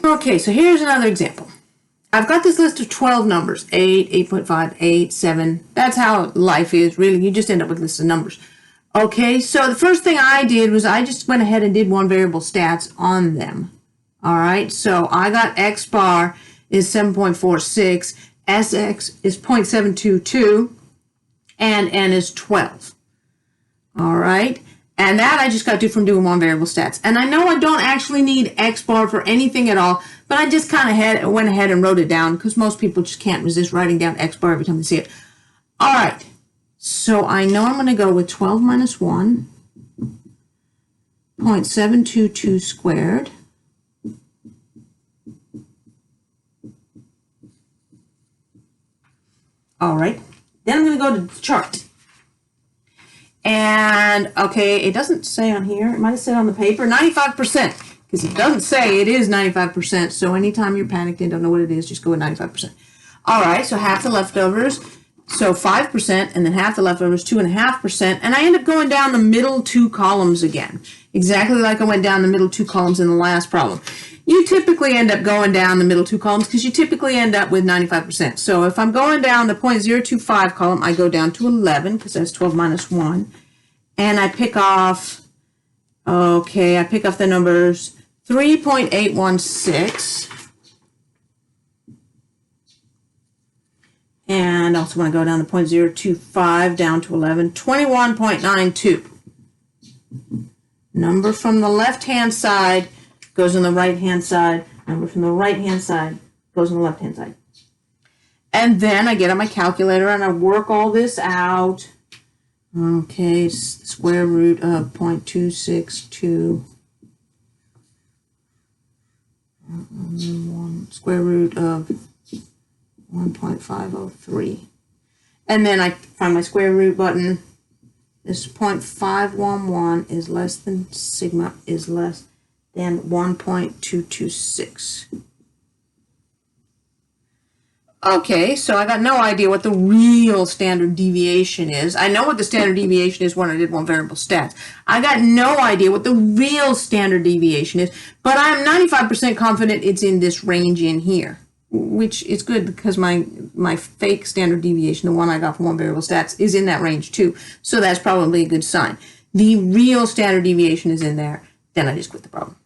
Okay, so here's another example. I've got this list of 12 numbers, 8, 8.5, 8, 7. That's how life is, really. You just end up with a list of numbers. Okay, so the first thing I did was I just went ahead and did one variable stats on them. All right, so I got X bar is 7.46, SX is 0.722, and N is 12. All right, and that I just got to do from doing one variable stats. And I know I don't actually need X bar for anything at all, but I just kind of went ahead and wrote it down because most people just can't resist writing down X bar every time they see it. All right, so I know I'm going to go with 12 minus 1, 0.722 squared. All right, then I'm going to go to the chart. And, okay, it doesn't say on here. It might have said on the paper, 95%, because it doesn't say it is 95%. So anytime you're panicked and don't know what it is, just go with 95%. All right, so half the leftovers, so 5%, and then half the leftovers, 2.5%. And I end up going down the middle two columns again, exactly like I went down the middle two columns in the last problem. You typically end up going down the middle two columns because you typically end up with 95%. So if I'm going down the 0.025 column, I go down to 11 because that's 12 minus 1. And I pick off, okay, I pick off the numbers 3.816. And I also want to go down the 0.025 down to 11, 21.92. Number from the left-hand side goes on the right-hand side. Number from the right-hand side goes on the left-hand side. And then I get on my calculator and I work all this out. Okay, square root of 0.262. Square root of 1.503. And then I find my square root button. This 0.511 is less than sigma is less than 1.226. Okay, so I got no idea what the real standard deviation is. I know what the standard deviation is when I did one variable stats. I got no idea what the real standard deviation is, but I'm 95% confident it's in this range in here, which is good because my fake standard deviation, the one I got from one variable stats, is in that range too. So that's probably a good sign. The real standard deviation is in there. Then I just quit the problem.